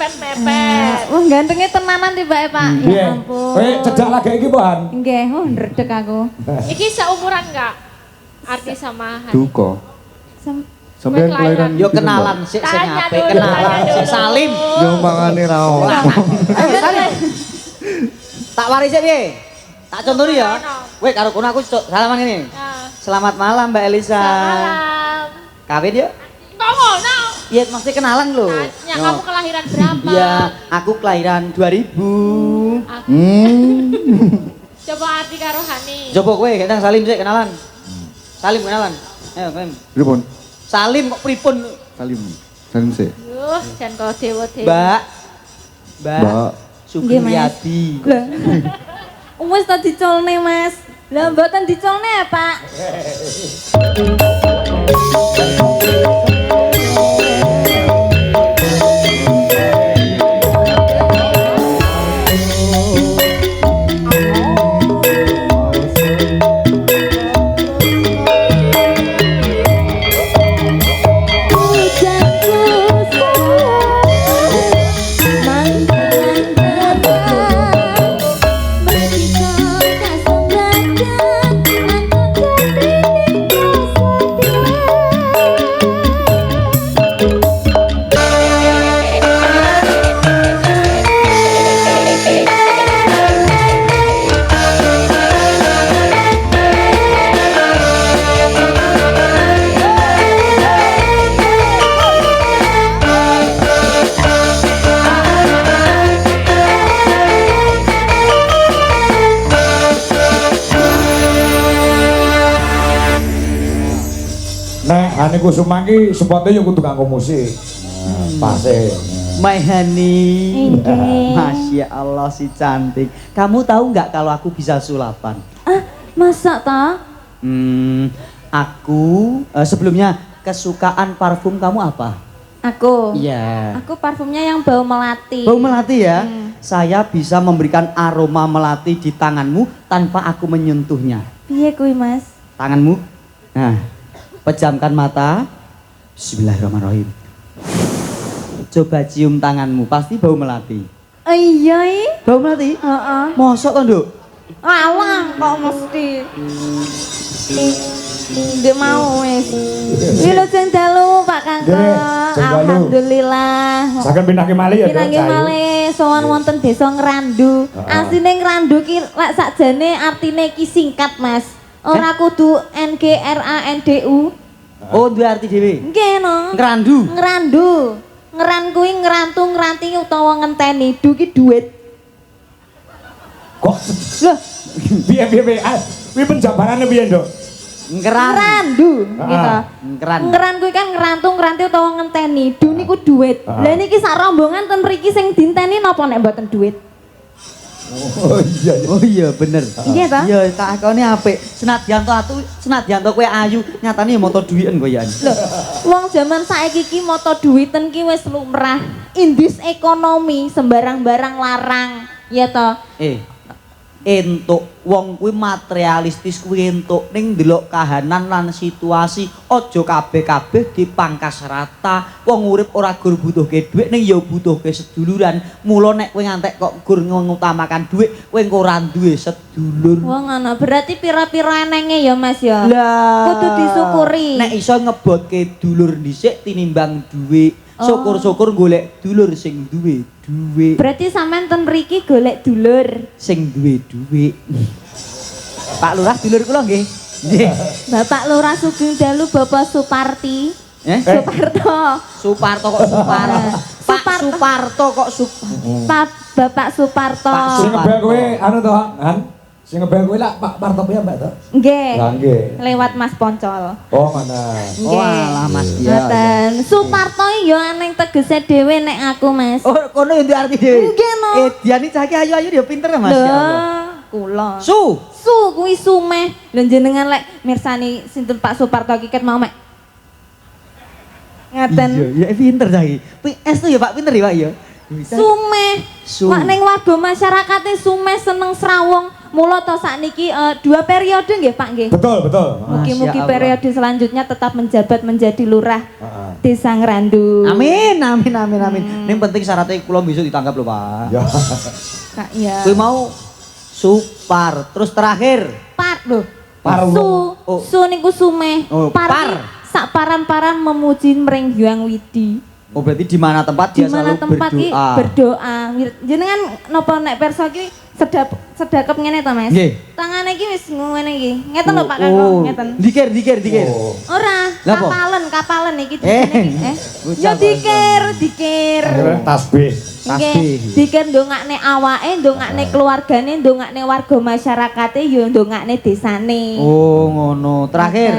mepet-mepet. Wah, gantengnya tenanan tiba Pak. Ya ampun. Cejak lagi iki, Bohan. Nggih, ndredeg aku. Iki seumuran enggak? Arti sama Hani. Duko. Sampai kelahiran Yo kenalan sik sing Tanya apik, dulu, kenalan tanya sik dulu. Salim. Yo mangane ra ono. Salim. Tak waris sik piye? Tak contoni ya. Weh karo kono aku salaman ngene. Nah, Selamat malam Mbak Elisa. salam. Kawin yuk. Ngomong, no. Iya mesti kenalan lho. Tanya, kamu kelahiran berapa? Iya, aku kelahiran 2000. Coba arti karo Hani. Coba kowe gendang Salim sik kenalan. Salim kenalan. Ayo, Salim. Pripun? Salim kok pripun? Salim. Salim sik. Yuh, jan kau dewa-dewa. Mbak. Mbak. Nggih, Mas. Sugiyadi. Lah. Wis tak dicolne, Mas. Lah mboten dicolne, Pak. Hani Kusuma ki sepote yo kudu kanggo musik. Pase. My honey. Nggih. Masya Allah si cantik. Kamu tahu nggak kalau aku bisa sulapan? Ah, masa ta? Aku sebelumnya kesukaan parfum kamu apa? Aku. Iya. Aku parfumnya yang bau melati. Bau melati ya? Saya bisa memberikan aroma melati di tanganmu tanpa aku menyentuhnya. Piye kuwi, Mas? Tanganmu. Nah, pejamkan mata. Bismillahirrahmanirrahim. Coba cium tanganmu, pasti bau melati. Iya, i. Bau melati? Heeh. Mosok to, Nduk? Alah, kok mesti. Nggih mau wis. Iki lho sing dalu Pak Kakak. Nggih, sing dalu. Alhamdulillah. Saken pindah malih ya, Dok. Pinangge malih sowan wonten desa Ngrandu. Asline Ngrandu ki lek sakjane artine ki singkat, Mas. Ora kudu NGRANDU. Oh, duwe arti dhewe. Nggih no. Ngrandu. Ngrandu. Ngeran kuwi ngrantu ngranti utawa ngenteni. Du ki duit. Kok Loh, piye? Kuwi penjabarane piye, Dok? ngrandu gitu. Ngran. Ngeran kuwi kan ngrantu ngranti utawa ngenteni. Du niku duit. Lah niki sak rombongan ten mriki sing dinteni napa nek mboten duit? Oh iya. Oh iya bener. Iya ta? Iya, tak akone apik. Senadyan to kowe ayu, nyatane moto duwiten kowe ya. Loh, wong jaman saiki ki moto duwiten ki wis lumrah. Indis ekonomi sembarang barang larang. Ya toh? Entuk wong kuwi materialistis kuwi entuk ning ndelok kahanan lan situasi aja kabeh-kabeh dipangkas rata. Wong urip ora gur butuhke dhuwit ning ya butuhke seduluran. Mula nek kowe ngantek kok gur ngutamakan dhuwit, kowe engko ora duwe sedulur. Wah ngono, berarti pira-pira enenge ya Mas ya. Lah, kudu disyukuri. Nek iso ngebotke dulur dhisik tinimbang dhuwit. Syukur-syukur golek dulur sing duwe dhuwit. Berarti sampean ten mriki golek dulur. Sing duwe dhuwit. Pak Lurah dulur kula nggih. Nggih. Bapak Lurah Sugeng Dalu Bapak Suparti. Suparto. Suparto kok Suparto. Pak Suparto kok Bapak Suparto. Sing ngebel kowe anu to, Han? Sing ngebel kowe lak Pak Parto piye, Mbak to? Nggih. Lah nggih. Lewat Mas Poncol. Oh, mana? Oh alah Mas ya. Ngoten. Suparto ya aneng tegese dhewe nek aku, Mas. Oh kono yo arti dhewe. Nggih no. Diani cahke ayu-ayu dia pinter Mas ya Allah. Kula. Su Kuwi sumeh. Lho jenengan lek mirsani sinten Pak Suparto iki ket mau mek. Ngaten. Iya, ya pinter cahke. PS tuh ya Pak pinter ya Pak ya. Sumeh. Mak ning warga masyarakate sumeh seneng srawung. Mula to sakniki 2 periode nggih Pak nggih. Betul, betul. Mugi-mugi Masya Allah. periode selanjutnya tetap menjabat menjadi lurah Heeh. Desa Ngrandu. Amin, amin, amin, amin. Ning penting syaratnya kula bisa ditangkap lho, Pak. Ya. Kak ya. Kuwi mau Supar, terus terakhir Par lho. Par. Oh. Su niku sumeh. Oh, Par. par. Sak paran-paran memuji Mring Hyang Widi. Oh berarti di mana tempat Di dia mana selalu tempat iki berdoa. berdoa. Jenengan napa nek perso iki sedekap ngene to, Mas? Nggih. Tangane iki wis ngene iki. Ngeten lho Pak Kakung, ngeten. Dikir. Oh. Ora, Lah apa? kapalen iki Eh, jenenge. bocah Ya dikir. Akhirnya tasbih. Nggih, Tasbih. dikir ndongakne awake, ndongakne keluargane, ndongakne warga masyarakate, ya ndongakne desane. Oh ngono. Terakhir.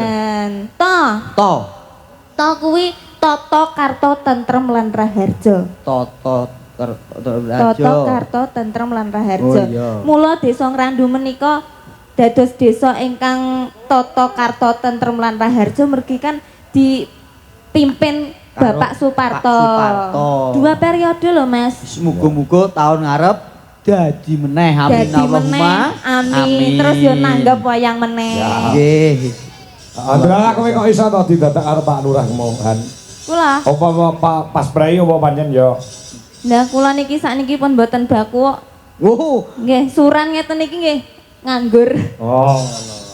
To kuwi Toto Karto Tentrem lan Raharja. Toto Toto Karto Tentrem lan Raharja. Oh, iya. Mula Desa Ngrandu menika dados desa ingkang Toto Karto Tentrem lan Raharja mergi kan dipimpin Karo Bapak Suparto. Pak Suparto. 2 periode lho Mas. Muga-muga tahun ngarep dadi meneh. Amin Dadi meneh. Allahumma. Amin. Terus yo nanggap wayang meneh. Nggih. Adalah kowe kok iso to didadak karo Pak Lurah Kemongan. Kula. Apa pas prai apa pancen ya? Lah kula niki sakniki pun mboten baku kok. Oh, Nggih, suran ngeten niki nggih nganggur. Oh,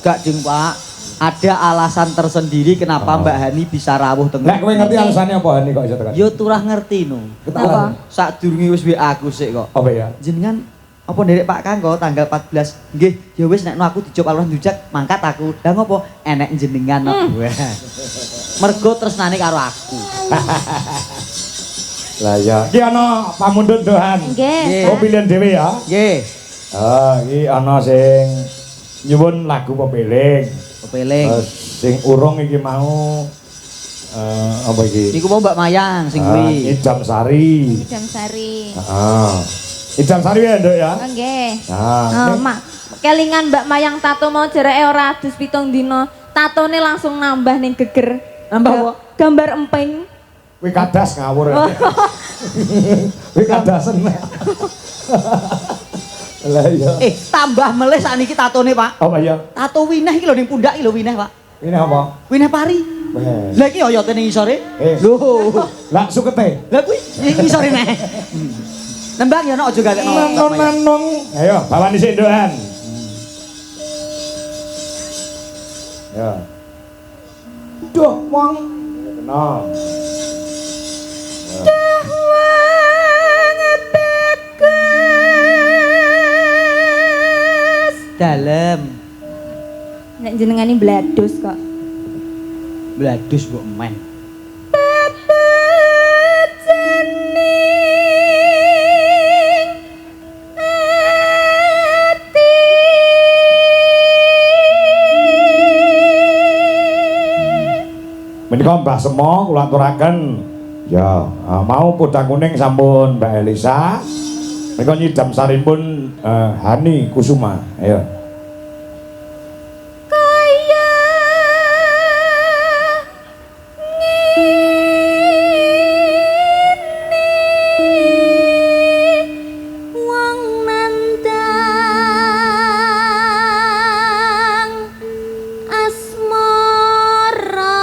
gak jeng Pak. Ada alasan tersendiri kenapa Mbak Hani bisa rawuh teng. Lek kowe ngerti alasannya apa Hani kok iso tekan? Yo turah ngerti no. Apa? Sadurunge wis WA aku sik kok. Apa ya? Jenengan apa nderek Pak Kangko tanggal 14. Nggih, ya wis nek aku dijop alurah njujak mangkat aku. Lah ngopo? Enek jenengan kok. Wah. Mergo tresnane karo aku. Lah ya. Iki ana pamundhut dohan. Nggih. Oh pilihan dhewe ya. Nggih. Iki ana sing nyuwun lagu pepeling. Kepeling. Sing urung iki mau apa iki? Niku mau Mbak Mayang sing kuwi. Idam Sari. Jam Sari. Heeh. Idam Sari ya, Nduk ya. Nggih. Nah, Mak, kelingan Mbak Mayang tato mau jereke ora adus 7 dina. Tatone langsung nambah ning geger. Nambah apa? Gambar emping. kowe kadas ngawur. Kowe kadasen. Lah iya. Tambah meleh sakniki tatone, Pak. Apa ya? Tato wineh iki lho ning pundak iki lho wineh, Pak. Ini apa? Wineh pari. Weh. Lah iki oyote ning isore. Lho. Lho. Lah sukete. Lah kuwi ning isore neh. Nembang ya nek aja galekno. Nanong. Ayo, bawani sik ndokan. Ya. Duh, wong. Kenal. Dah wong bagus. Dalem. Nek jenengane bladus kok. Bladus mbok men. Menika Mbah Semo kula aturaken ya mau pudang kuning sampun Mbak Elisa. Menika nyidam saripun Hani Kusuma. Ayo. Kaya ngene wong nandang asmara.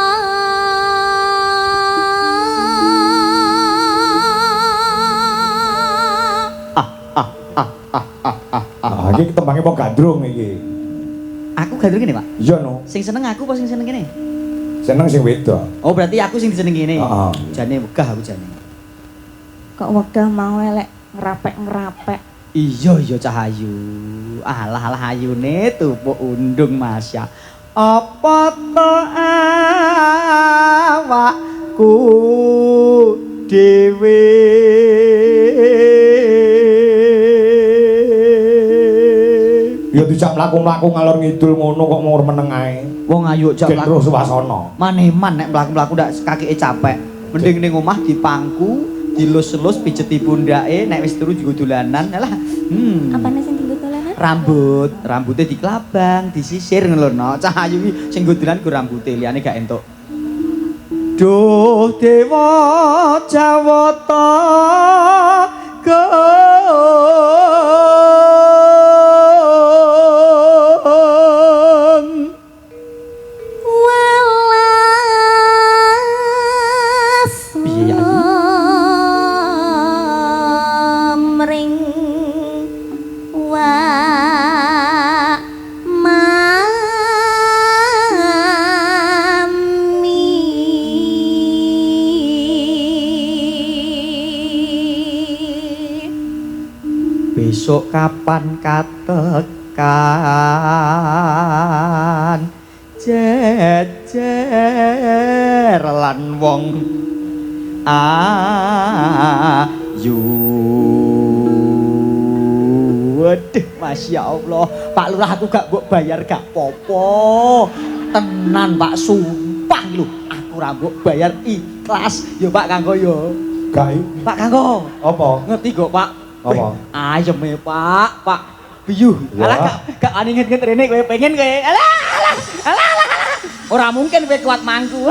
Iki ketembange wong gandrung iki. Aku gandrung kene, Pak. Iya no. Sing seneng aku apa sing seneng kene? Seneng sing wedok. Oh, berarti aku sing disenengi kene. Heeh. Jane wegah aku jane. Kok wegah mau elek ngerapek-ngerapek. Iya Cahayu. Alah ayune tupuk undung Masya. Apa to awakku dhewe Ya dijak mlaku-mlaku ngalor ngidul ngono kok mur meneng ae. wong ayo jak Gendro suwasana. maneman nek mlaku-mlaku ndak kakeke capek. Mending ning omah dipangku, dilus-lus pijeti pundake, nek wis turu juga dolanan. Alah. Apane sing tinggal dolanan? Rambutnya dikelabang, disisir ngono. Cahayu iki sing nggo dolan ku rambute, liyane gak entuk. Duh dewa Jawata besok kapan katekan jejer lan wong ayu. Waduh, Masya Allah. Pak Lurah aku gak mbok bayar gak popo. Tenan Pak, sumpah lho. Aku ra mbok bayar ikhlas. Yo Pak Kanggo yo. Gak Pak Kanggo. apa? Ngerti kok Pak. Apa? Ayem ya Pak. Pak. Biyu. Ya. Alah gak ani nget-nget rene kowe pengen kowe. Alah. Ora mungkin kowe kuat mangku.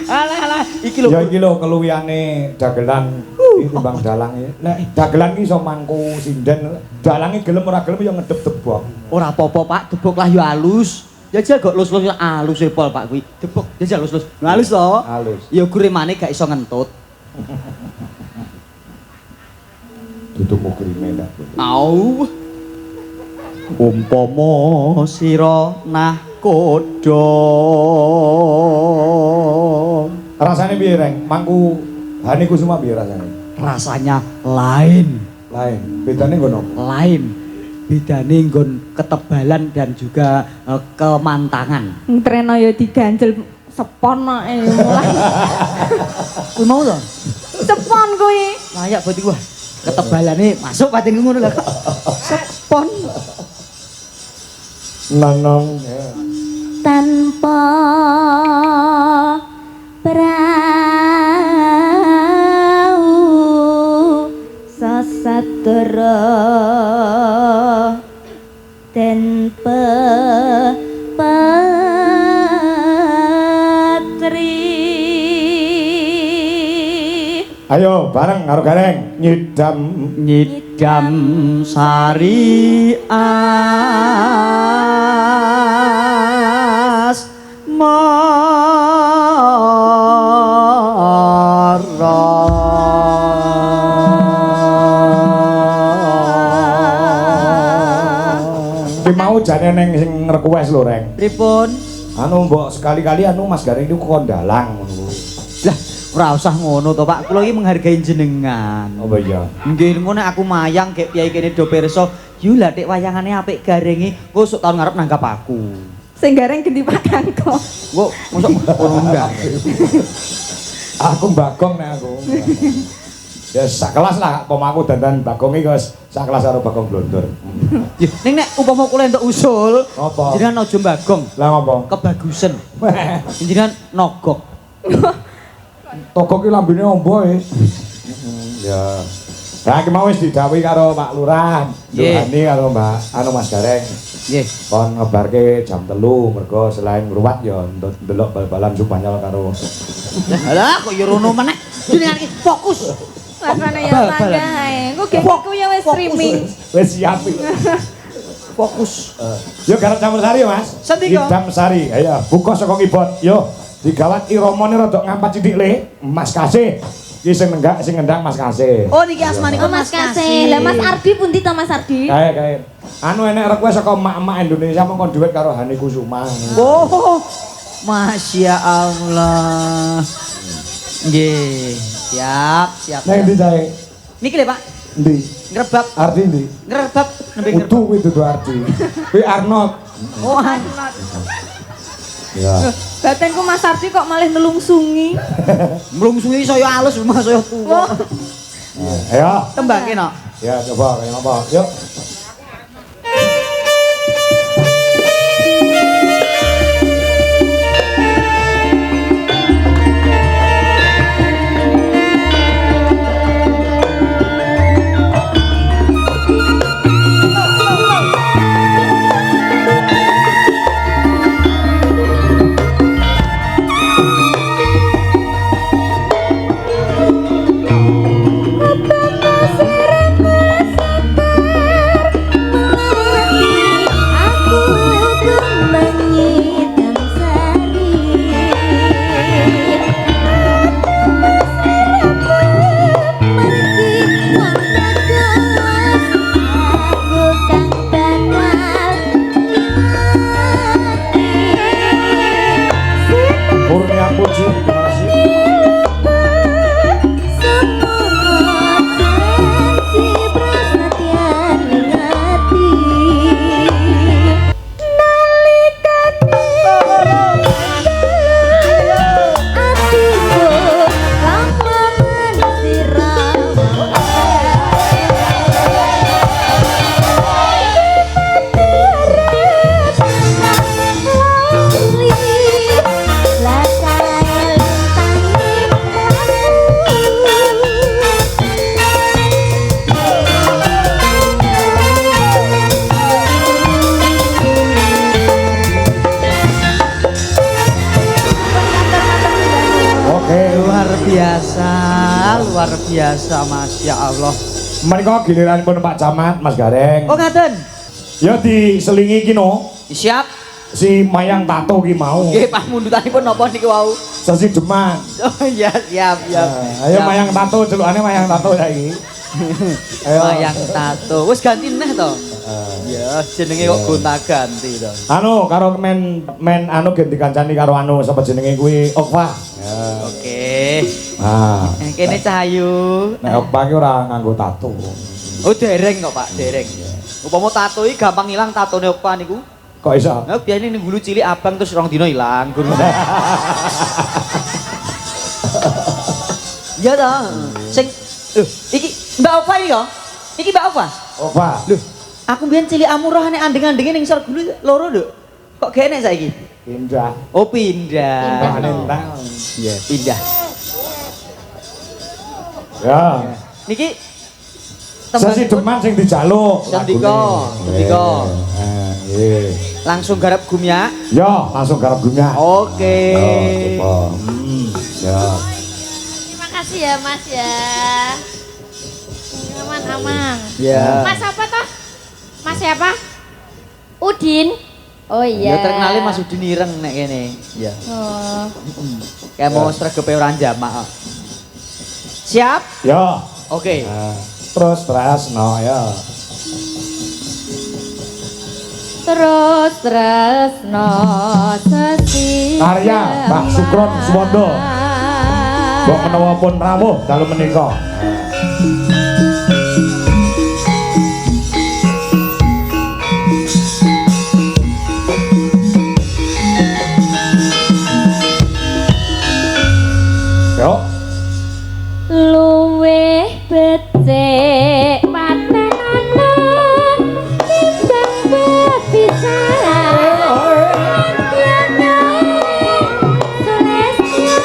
Alah. Iki lho. Ya iki lho keluwihane dagelan iki timbang dalang iki. Nek dagelan iki iso mangku sinden, dalange gelem ora gelem ya ngedep debok. Ora apa-apa Pak, debok lah yo halus. Jajal kok lus-lus halus e pol Pak kuwi. Debok jajal lus-lus. Halus to? Halus. Ya guremane gak iso ngentut. Duduk mukrime ndak. Au. Umpama sira nakoda. Rasane piye, Reng? Mangku Hani Kusuma piye rasane? Rasanya lain. Lain. Bedane ngono. Lain. Bedane nggon ketebalan dan juga kemantangan. Treno ya diganjel sepon ae mulai. Kuwi mau to? Sepon kuwi. Layak buat gua. Ketebalannya masuk batinku ngono lho. Sepon. Nanong. Tanpa prau sasadara den patri. Ayo bareng karo Gareng Nyidam sari Ki mau jane neng sing request lho, Reng. Pripun? Anu mbok sekali-kali anu Mas Gareng niku kondalang ngono. Lah, ora usah ngono to, Pak. Kula iki menghargai jenengan. Apa iya? Nggih, ngono aku mayang kek piyai kene do pirsa. Yu lah nek wayangane apik Garenge, engko sok taun ngarep nanggap aku. Sing gareng gendi Pak Kangko. Engko mosok ngono enggak. Aku Bagong nek aku. Ya sak kelas lah pomaku dandan Bagong iki wis sak kelas karo Bagong Blondor. Yu, ning nek umpama kula entuk usul, Apa? jenengan aja Bagong, Lah ngopo? kebagusan. Jenengan nogok. Toko ki lambene ombo e. Ya. Lah iki mau wis didhawuhi karo Pak Lurah, Duhani karo Mbak anu Mas Gareng. Nggih. Kon ngebarke jam 3 mergo selain ngruwat ya ndelok bal-balan Spanyol karo. Lah kok ya rono meneh. Jenengan iki fokus. Makane ya tangga ae. Engko gengku ya wis streaming. Wis siap iki. Fokus. Yo garap campur sari ya, Mas. Sendika. Idam sari. Ayo buka saka kibot. Yo digawat iramane rada ngampat sithik le. Mas Kasih. Iki sing nenggak sing ngendang Mas Kasih. Oh niki asmanipun Oh Mas Kasih. Lah Mas Ardi pundi to Mas Ardi? Kae. Anu enek request saka emak-emak Indonesia mongko duet karo Hani Kusuma. Oh, Masya Allah. Nggih, siap. Nek ndi jae? Niki lho Pak, Ndi? ngrebab, Ardi ndi? ngrebab nembe ngrebab. Udu kuwi dudu Ardi. Kuwi Arnold. Oh, Arnold. Ya. Batenku Mas Ardi kok malah nelungsungi. Mlungsungi saya halus, mas saya tuwa. Ayo. Tembake no. Ya coba kayak apa? Yuk. luar biasa, Masya Allah. Menika giliranipun Pak Camat, Mas Gareng. Oh ngaten. Ya diselingi iki no. Siap. Si Mayang Tato ki mau. Nggih, Pak mundutanipun napa niki wau? Sesi Demak. Oh iya, siap. Ayo Mayang Tato, celukane Mayang Tato saiki. Ayo. Mayang Tato. Wis ganti neh to. Ya, jenenge kok gonta-ganti to. Anu karo men anu ganti kancani karo anu sapa jenenge kuwi Okwa. Ya. Oke. Nah, Kene Cahayu. nek Okwa ki ora nganggo tato. Oh, dereng kok, Pak, dereng. Upama tato iki gampang ilang tatone Okpa niku. Kok iso? Nah, biasanya ini bulu cilik abang terus rong dino hilang. Iya dah. Sing, iki Mbak Opa ini kok? Iki Mbak Opa? Okwa. Loh, aku biyen cilik amurah nek andeng-andenge ning sor gulu loro lho. Kok gene saiki? Pindah. Oh pindah. Pindah. Iya, pindah. Ya. Niki Sesi Demak sing dijaluk. Sendika, sendika. Nggih. Langsung garap gumya. Ya, langsung garap gumya. Oke. Oh, ya. Terima kasih ya Mas ya. Aman-aman. Ya. Mas apa toh? Mas siapa? Udin. Oh iya. Ya terkenalnya Mas Udin ireng nek kene. Ya. Oh. Kayak mau sregepe ora jamak kok. Siap? Ya. Oke. Nah, terus no ya. Terus no sesi Karya Mbah Sukron Suwondo. Mbok menawa pun rawuh dalu menika. Yo. luwih becik patenana timbang berbicara tiada selesnya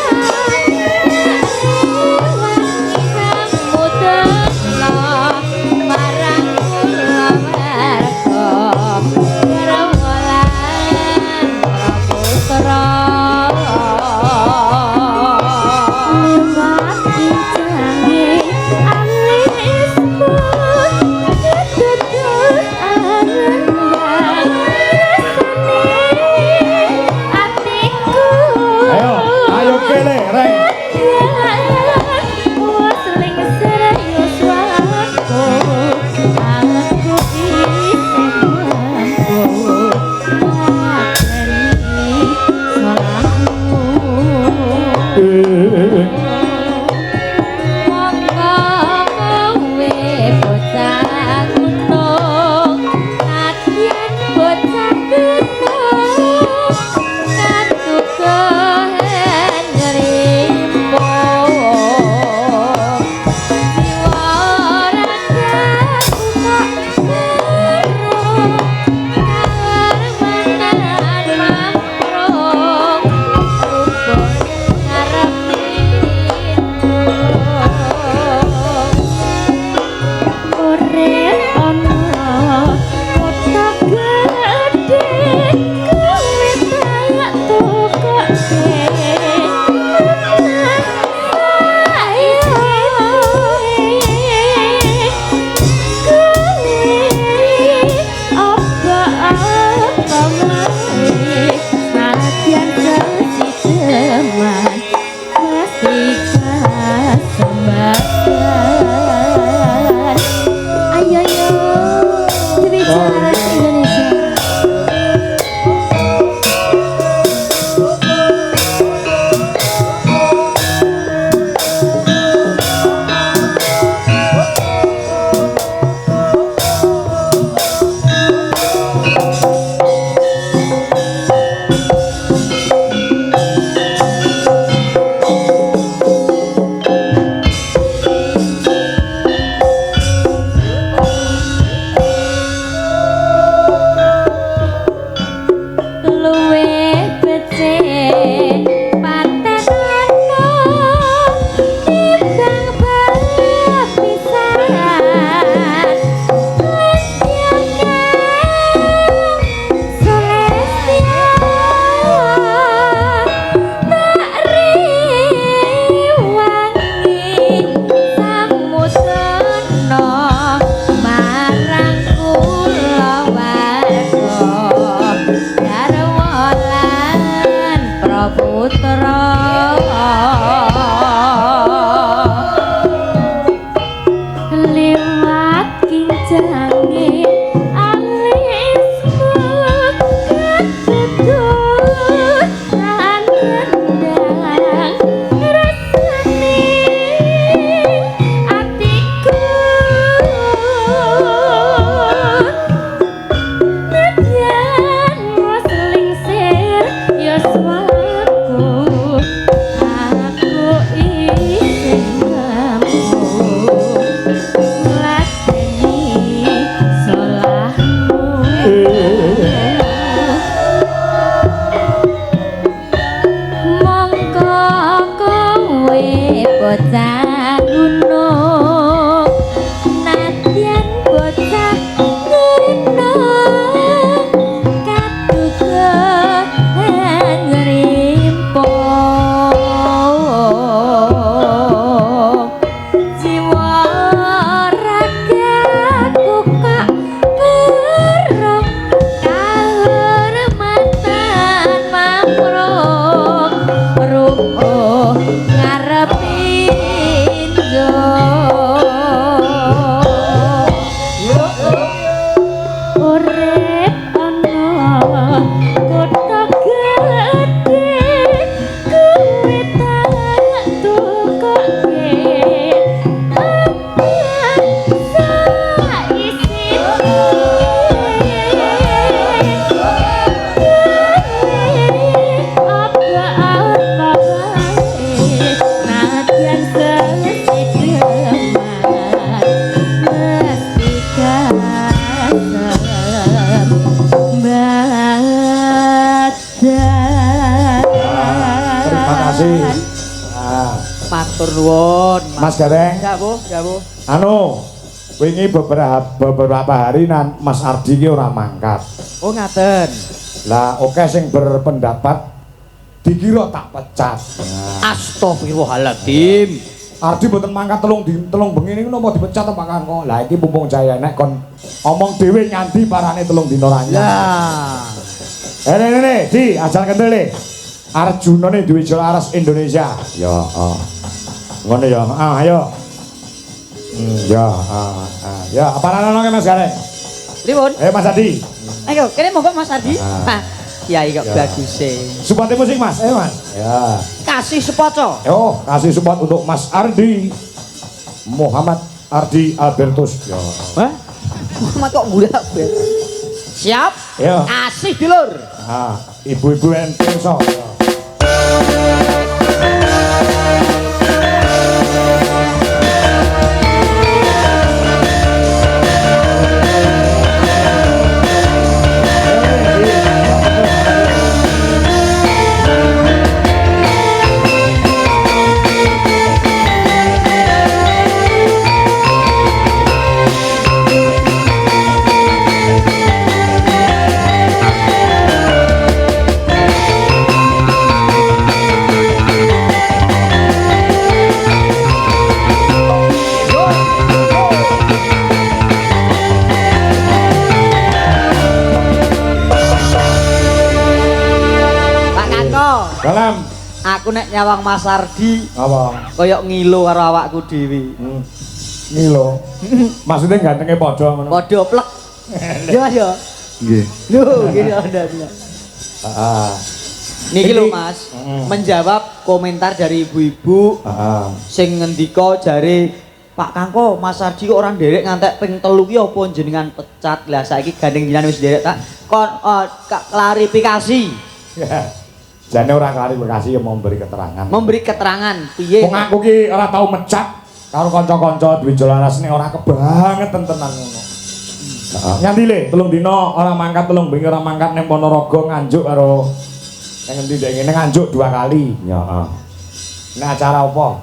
Matur nuwun. Mas Gareng. Ya, Bu, ya, Bu. Anu, wingi beberapa hari Mas Ardi ki ora mangkat. Oh, ngaten. Lah oke sing berpendapat dikira tak pecat. Nah, Astagfirullahaladzim. Ardi mboten mangkat telung bengi niku napa dipecat apa Kangko? Lah iki mumpung jaya nek kon omong dhewe nganti parane telung dina ranyang. Lah. Ini, Di, ajar kendel nih. Arjuna nih duwe Jolaras Indonesia. Ya, ngono ya. Ayo. Ya, apa nana Mas Gareng? Pripun? Mas Adi. Ayo, kene monggo Mas Ardi. Ah. Kiai kok Ya. bagus e. Support musik Mas, Mas. Ya. Kasih sepoco. Yo, kasih support untuk Mas Ardi. Muhammad Ardi Albertus. Ya. Hah? Muhammad kok budak, Ben? Siap? Ya. Kasih dulur. Ibu-ibu yang pirsa. Dalam Aku nek nyawang Mas Ardi apa? koyok ngilo karo awakku dhewe. Ngilo. Maksudnya gantengnya padha ngono. Padha plek. Ya ya. Nggih. Lho, gini Anda. Heeh. Niki lho Mas, menjawab komentar dari ibu-ibu sing ngendika jare Pak Kangko, Mas Ardi kok ora nderek ngantek ping 3 ki apa jenengan pecat. Lah saiki gandeng jenengan wis nderek tak kon klarifikasi. Jane ora klarifikasi ya memberi keterangan. Memberi keterangan piye? Wong aku ki ora tau mecat karo kanca-kanca duwe Jolaras ning ora kebangetan tenan ngono. Heeh. Nganti le 3 dina ora mangkat 3 bengi ora mangkat ning Ponorogo nganjuk karo ning endi dek ngene nganjuk 2 kali. Ya, heeh. Nek acara apa?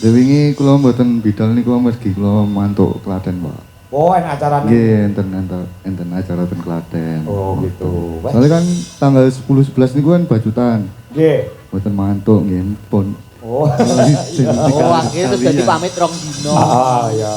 Wingi kula mboten bidal niku mergi kula mantuk Klaten, Pak. Oh, enak acara Nggih, enten acara ten Klaten. Oh, gitu. Soalnya kan tanggal 10 11 niku kan bajutan. Nggih. Mboten mantuk nggih pun. Oh. Oh, akhirnya terus jadi pamit 2 dino. Ya.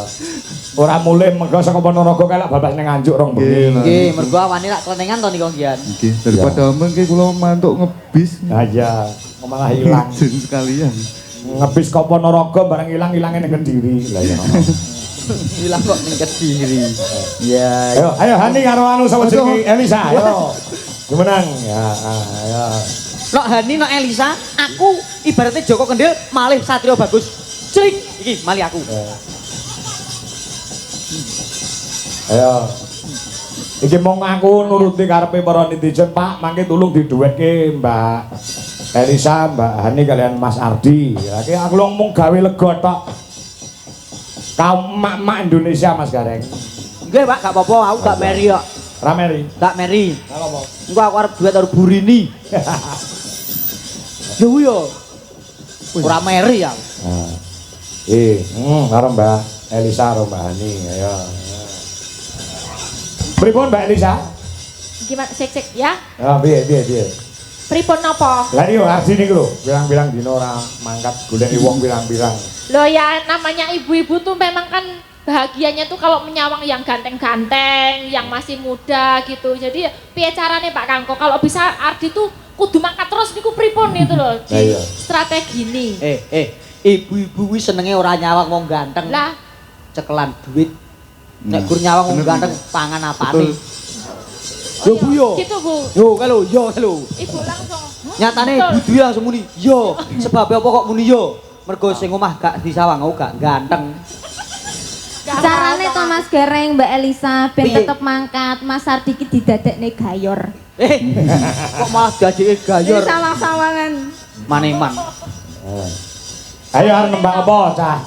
Ora mulih mergo saka Ponorogo kelak babas ning nganjuk 2 bengi. Nggih, mergo awane lak klenengan to nika nggih. Nggih, daripada mengke kula mantuk ngebis. Ah iya, malah hilang. Jen sekalian. Ngebis kok Ponorogo barang ilang-ilange ning Kediri. Lah ya. Hilang kok ning Kediri. Ya. Ayo Hani karo anu sama jenenge Elisa. Ayo. Gemenang. Ya, ayo. Nok Hani, nok Elisa, aku ibaratnya Joko Kendil malih Satrio Bagus. Cering, iki malih aku. Ayo. Iki mong aku nuruti karepe para netizen, Pak, mangke tulung diduwetke Mbak Elisa, Mbak Hani kalian Mas Ardi. Ya, iki aku mung gawe lega tok. Kaum mak-mak Indonesia Mas Gareng. Nggih, Pak, gak apa-apa, aku gak meri kok. Rameri. Gak meri. Halo, Pak. Engko aku arep duet karo Burini. Yo yo. Ora meri ya. Karo Mbak Elisa karo Mbak Hani. Ayo. Pripun Mbak Elisa? Gimana cek ya? Ya, piye. Pripun napa? Lah iya Ardi niku lho, bilang-bilang dino ora mangkat goleki wong bilang-bilang. Loh ya namanya ibu-ibu tuh memang kan bahagianya tuh kalau menyawang yang ganteng-ganteng, yang masih muda gitu. Jadi piye carane Pak Kangko kalau bisa Ardi tuh kudu mangkat terus niku pripun itu loh di strategi ini. Ibu-ibu wis senenge ora nyawang wong ganteng. Lah, cekelan duit. Nek gur nyawang wong ganteng pangan apane? oh Yo Bu yo. gitu Bu. Yo kalau. Ibu langsung. Nyatane Betul. Bu Dwi langsung muni, yo. Sebab apa kok muni yo? Mergo sing omah gak disawang aku gak ganteng. Carane to Mas Gareng Mbak Elisa ben Piye? tetep mangkat Mas Ardi ki didadekne gayor. Kok malah dadi gayor Sawang-sawangan. maneman. Ayo arep nembak apa cah?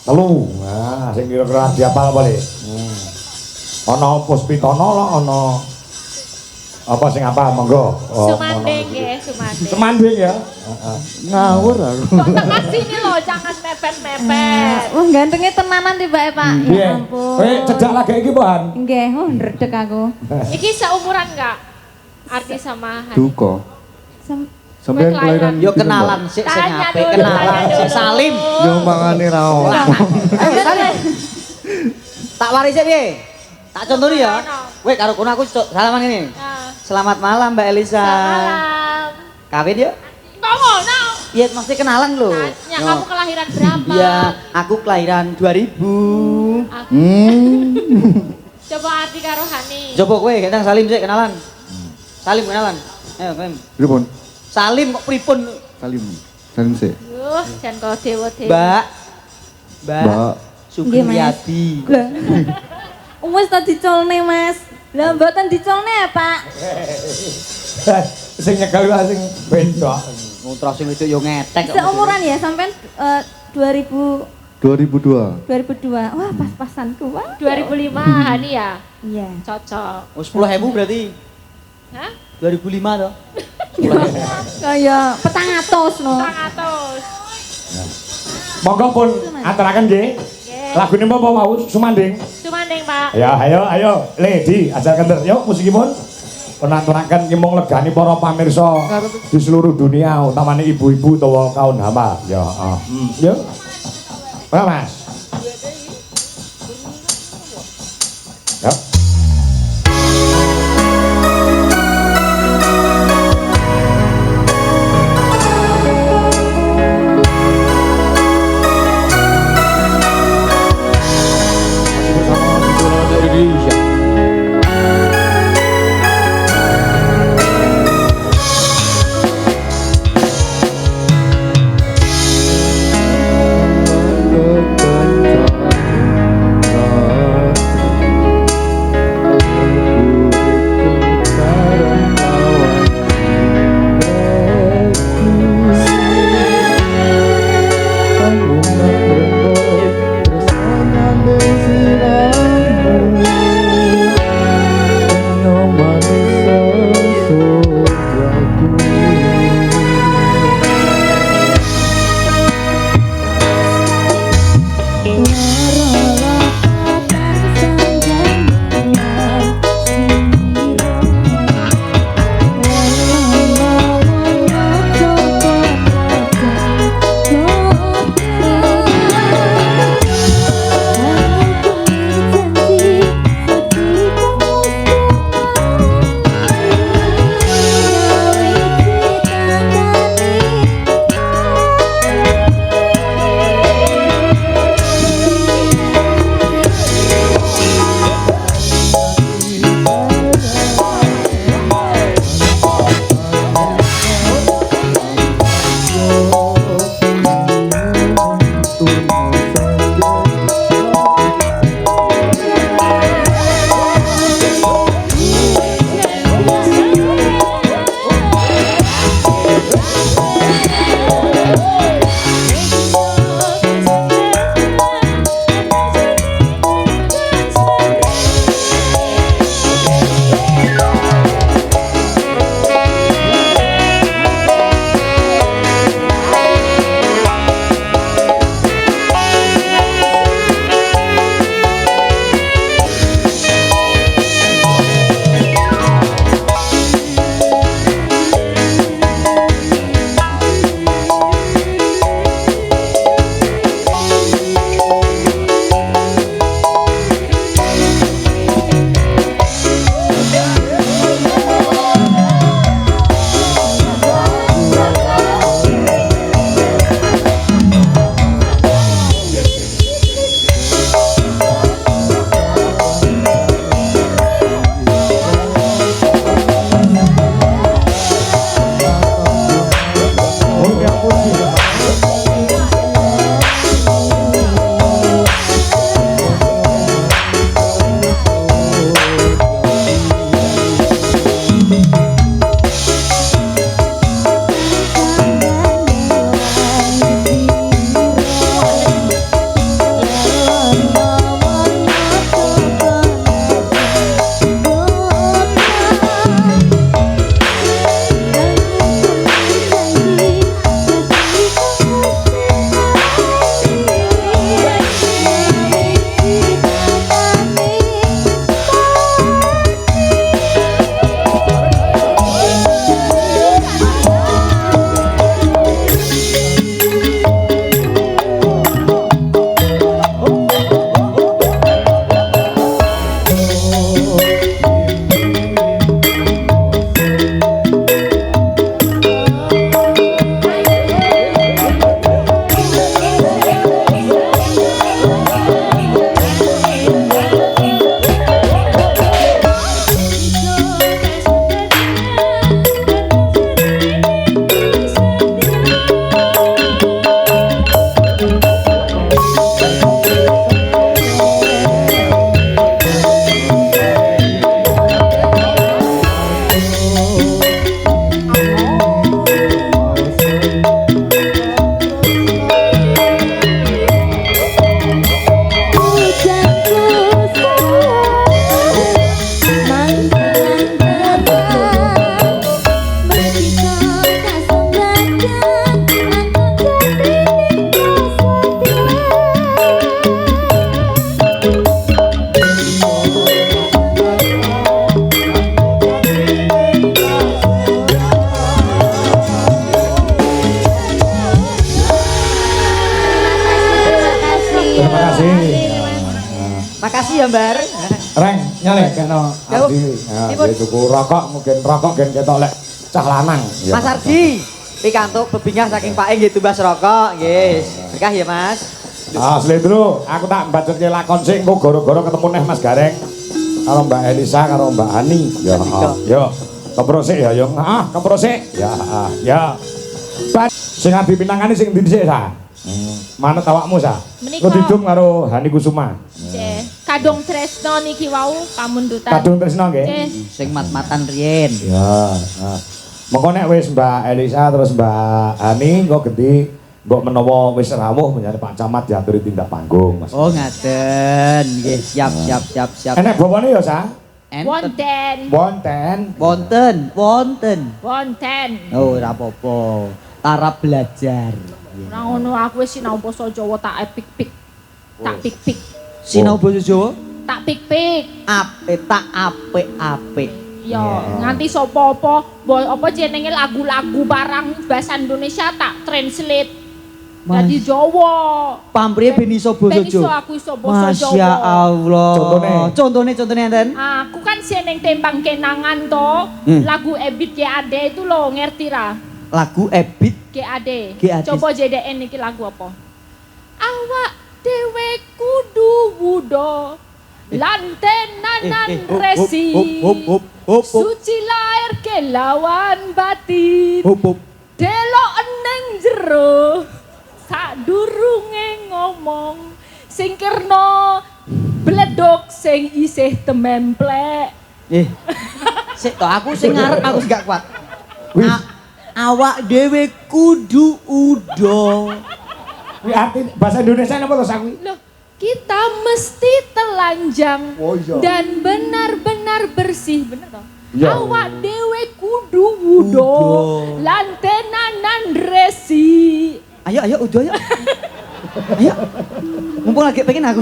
3. Nah, sing kira-kira diapal apa le? Ana Puspitono lho, ana Apa sing apa monggo. Sumanding nggih, sumanding. Semanding ya. Heeh. Ngawur aku. Kok tengah sini loh, jangan mepet-mepet. Wah, gantengnya tenanan tiba Pak. Piye? Ya ampun. Kowe cedak lagi iki, Pan. Nggih, ndredeg aku. Iki seumuran enggak? Arti sama Hani. Duka. Sam- Sampeyan Kowe kelahiran. kelahiran Yo gitu, kenalan Mbak? sik sing Tanya apik, dulu, kenalan tanya sik dulu. Salim. Yo mangane ra ono. Ayo Salim. Tak waris sik piye? Tak contoni ya. Ono. Weh karo kono aku salaman ini. Nah, Selamat malam Mbak Elisa. malam. Kawin yuk. Kok ngono? Iya mesti kenalan lho. Tanya kamu kelahiran berapa? Iya, aku kelahiran 2000. Coba Ardi karo Hani. Coba kowe gendang Salim sik kenalan. Salim kenalan. Ayo, Salim. Pripun? Salim kok pripun? Salim. Salim sik. Yuh, jan kok dewa-dewa. Mbak. Mbak. Mbak. Nggih, Mas. Sugiyadi. Lah. Wes tak dicolne, Mas. Lah mboten dicolne ya, Pak. Sing nyekel wae sing beda. Ngutra sing wedok yo ngetek. kok. Seumuran ya sampean 2002. 2002. Wah, pas-pasanku. Wah. 2005 Hani ya? Iya. Cocok. Oh, 10.000 berarti. Hah? 2005 toh. Kayak petang atos no. 100. Monggo pun aturaken nggih. Nggih. Lagune apa mau Sumanding? Sumanding, Pak. Ya, ayo, Lady, ajarkan ter. Yuk, musikipun. Penaturaken ki mung legani para pamirsa di seluruh dunia, utamane ibu-ibu utawa kaum hama. Ya, heeh. Yuk. Ora, Mas. Yuk. Indonesia. Makasih ya, Mbar. Reng, nyalek kena Jauh. Ardi. Ya, Dipun. dia tuku rokok, mungkin rokok gen ketok lek cah lanang. Ya, Mas Ardi, pikantuk bebingah saking Pak nggih tumbas rokok, nggih. Berkah ya, Mas. Ah, Slendro, aku tak mbacutke lakon sik engko gara-gara ketemu neh Mas Gareng karo Mbak Elisa karo Mbak Ani. Ya, yo. Keprosik ya, yo. Keprosik. Ya, ya. Ban sing adi pinangane sing ndi sik, Sa? Manut awakmu, Sa? Menika. Kok didum karo Hani Kusuma. Ceh, Kadung Tresno niki wau pamundutan. Kadung tresno nggih. Ceh, Sing mat-matan riyen. Ya, nah. Mengko nek wis Mbak Elisa terus Mbak Ani engko ganti mbok menawa wis rawuh menyang Pak Camat diaturi tindak panggung, Mas. Oh, ngaten. Nggih, siap. Enek bapane ya, Sa? wonten. Wonten. Wonten. Oh, ora apa-apa. Tarap belajar. Ora ngono aku wis sinau basa Jawa tak epik-pik. Tak pik-pik. Sinau basa Jawa? Tak pik-pik. Apik. Ya, nganti sapa apa jenenge lagu-lagu barang bahasa Indonesia tak translate dadi Jawa. Pamrih ben iso basa Ben iso Jawa. aku iso basa Jawa. Masya Allah. Contohnya? Contohnya enten? Aku kan seneng tembang kenangan to, lagu Ebit GAD itu lo ngerti ra? Lagu Ebit. GAD. GAD. Coba JDN iki lagu apa? Awak dhewe kudu wudo. Lantenanan resi. Hop. Suci lahir kelawan batin. Hop. Delok eneng jero. Sadurunge ngomong sing kerno bledok sing isih tememplek. Sik to aku sing ngarep aku gak kuat. Awak dhewe kudu udo. Kuwi arti bahasa Indonesia napa to sakuwi? Loh, kita mesti telanjang Oh, iya. dan benar-benar bersih, bener toh? Iya. Awak dewe kudu wudo, lantenanan resi. Ayo udo ayo. Ayo. Mumpung lagi pengen aku.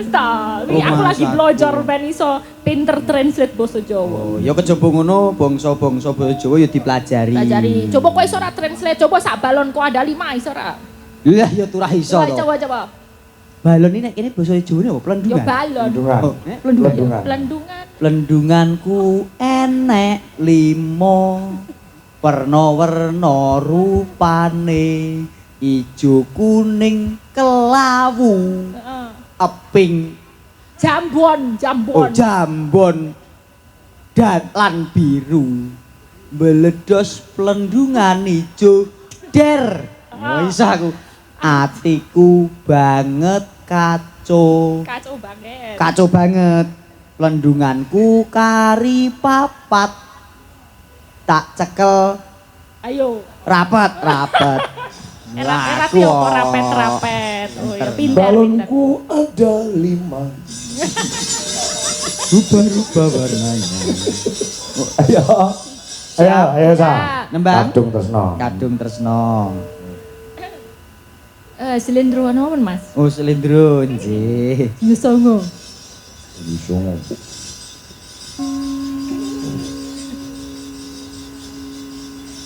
Tapi Oh, aku lagi Mas belajar ben iso pinter translate basa Jawa. Oh, ya kejaba ngono bangsa-bangsa basa Jawa ya dipelajari. Pelajari. Coba kowe iso ra translate, coba sak balonku ada 5 iso ra? Lah ya turah iso to. Coba. Balon ini nek kene basa Jawane apa? Yo Plendungan. balon. Pelendungan. Oh, Pelendungan. Pelendungan. Plendunganku enek 5 werna-werna rupane ijo kuning kelawu Heeh. eping Jambon. jambon lan biru meledos plendungan ijo der. Oh iso aku atiku banget kacau banget plendunganku kari papat tak cekel Ayo. rapet Erat-erat yo kok rapet-rapet. Oh ya pinter. Balonku ada 5. rubah-rubah warnanya. Ayo Sa. Nembang Kadung tresno. Silindro apa Mas? Oh selindro nggih. Yo songo. Iso.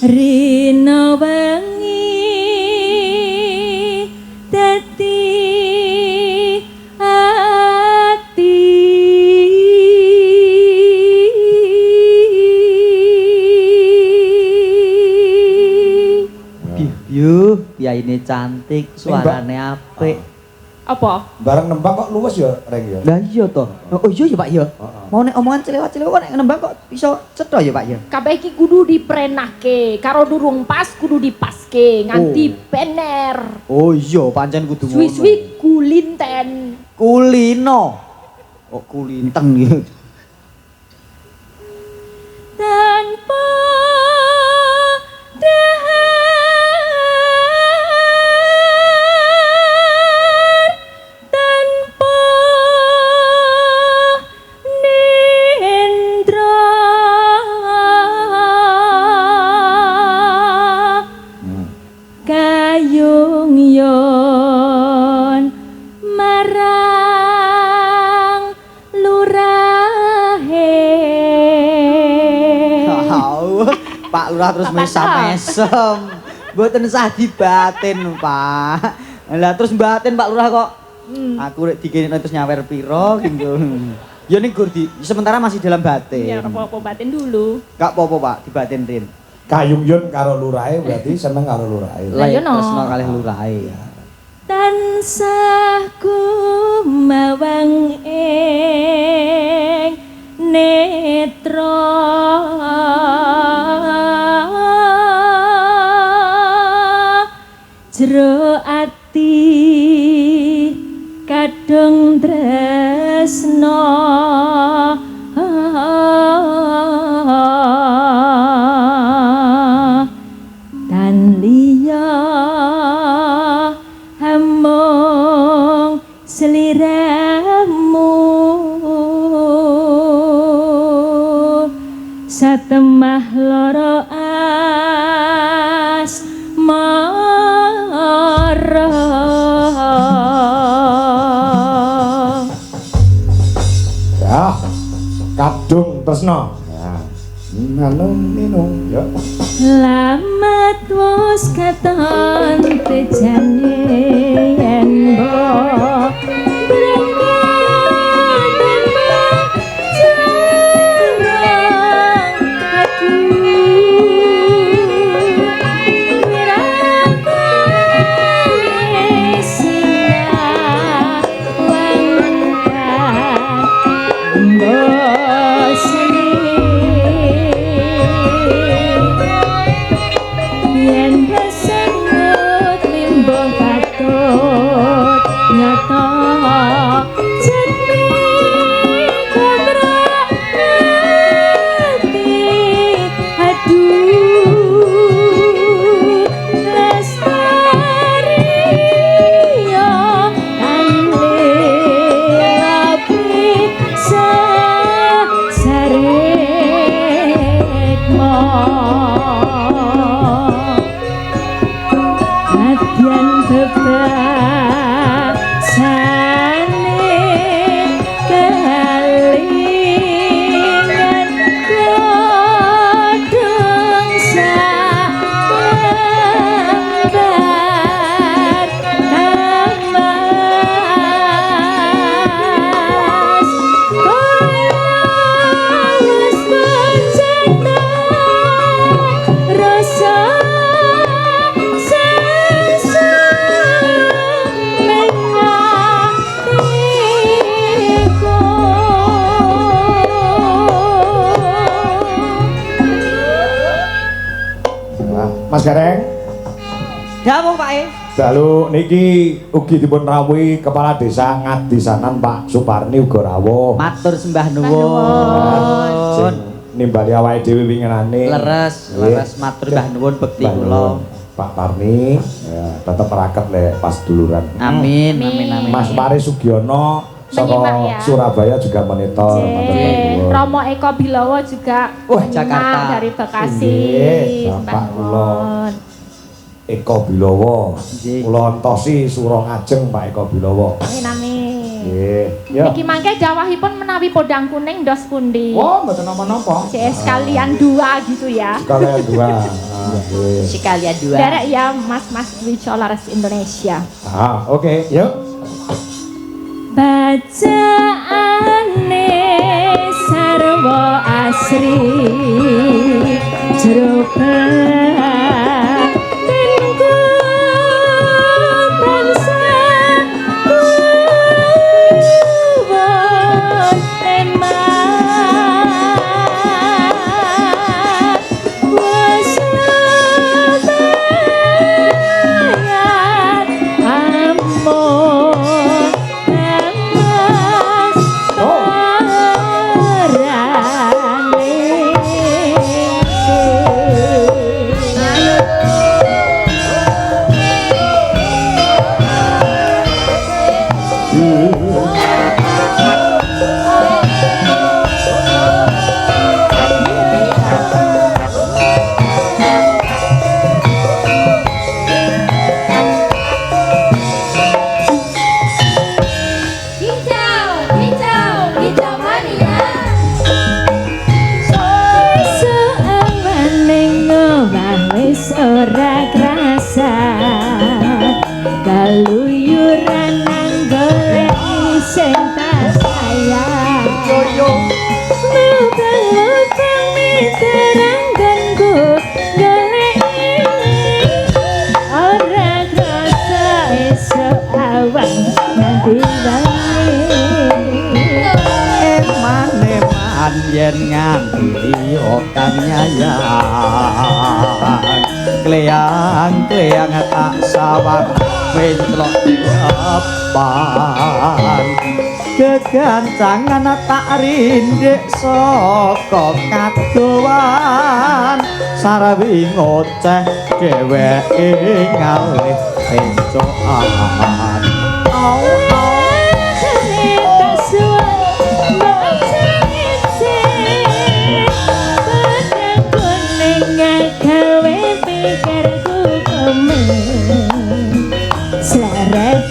Rina wengi dadi ati Yuh, piyaine cantik, suarane apik. apa? Bareng nembang kok luwes ya, Reng ya. Lah iya to. Oh iya ya Pak ya. Mau nek omongan celewat-celewat kok nek nembang kok iso cetha ya Pak ya. Kabeh iki kudu diprenahke, karo durung pas kudu dipaske nganti bener. Oh iya, pancen kudu ngono. Suwi-suwi kulinten. Kulino. Oh kulinteng ya. Tanpa dahar, tanpa nindra, kayung yon marang lurahe. Pak Lurah terus mesam-mesem. Mboten sah dibatin, Pak. Lah terus batin Pak Lurah kok Aku rek dikene terus nyawer piro gitu. Ya ning gur di sementara masih dalam batin. Ya apa-apa batin dulu. Gak apa-apa Pak, dibatin Rin. Kayung-yun karo lurahe berarti seneng karo lurahe. Lah, iya, no. Tresno kalih lurahe. Tansah kumawang ing netra jero ati kadung tresno dan liya hamung seliramu satemah loro asmara. Ya, kadung tresno. Ya. Nanu ya. Lamat wis katon tejane yen mbok yen kesenut limbah patut nyata jati kodrak hati aduh lestari yo anlepi sarekmo Adyan bebasane kelingan godhong sabar kamas kolas bencana rasa Mas Gareng. Dawuh Pak E. Dalu niki ugi dipun rawuhi Kepala Desa Ngadisanan Pak Suparni uga rawuh. Matur sembah Sing nuwun. nimbali awake dhewe winginane. Leres, Nggih. leres matur mbah nuwun bekti Mbah kula. nuwun. Pak Parni ya tetep raket le pas duluran. Amin, amin, amin. Mas Pari Sugiono Menyimak saka ya. Surabaya juga monitor. Matur nuwun. Romo Eko Bilowo juga Wah, menyimak Jakarta. dari Bekasi. Nggih, Mbah Bapak kula. nuwun. Eko Bilowo. Nggih. Kula entosi Suro Ngajeng Pak Eko Bilowo. Amin amin. Nggih. Ya. Niki mangke jawahipun menawi podang kuning dos pundi? Wah, mboten napa-napa. CS sekalian dua gitu ya. Sekalian dua. Ah, nggih. Sekalian dua. Derek ya Mas-mas Dwi Colares Indonesia. Ah, oke, yuk. bacaane sarwa asri jero batinku tansah kuwon eman wis bayar amon kewan yen nganti liya kang nyayang kleang-kleang tak sawang mencelok depan kegancangan tak rindik saka kadowan sarawi ngoceh dheweke ngalih encokan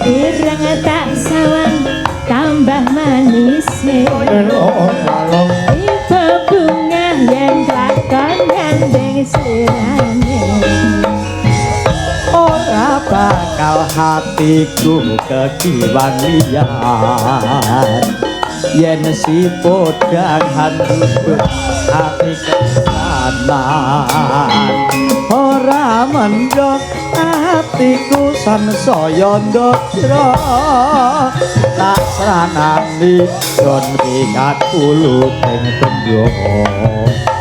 Ireng tak sawang tambah manis ibu bunga yang kelakon gandeng sirane ora bakal hatiku kekiwan liyan yen si podang handuk hati kesanan ora mendok hatiku sansaya ndodra tak sranani gon pikat ulu ing pendhok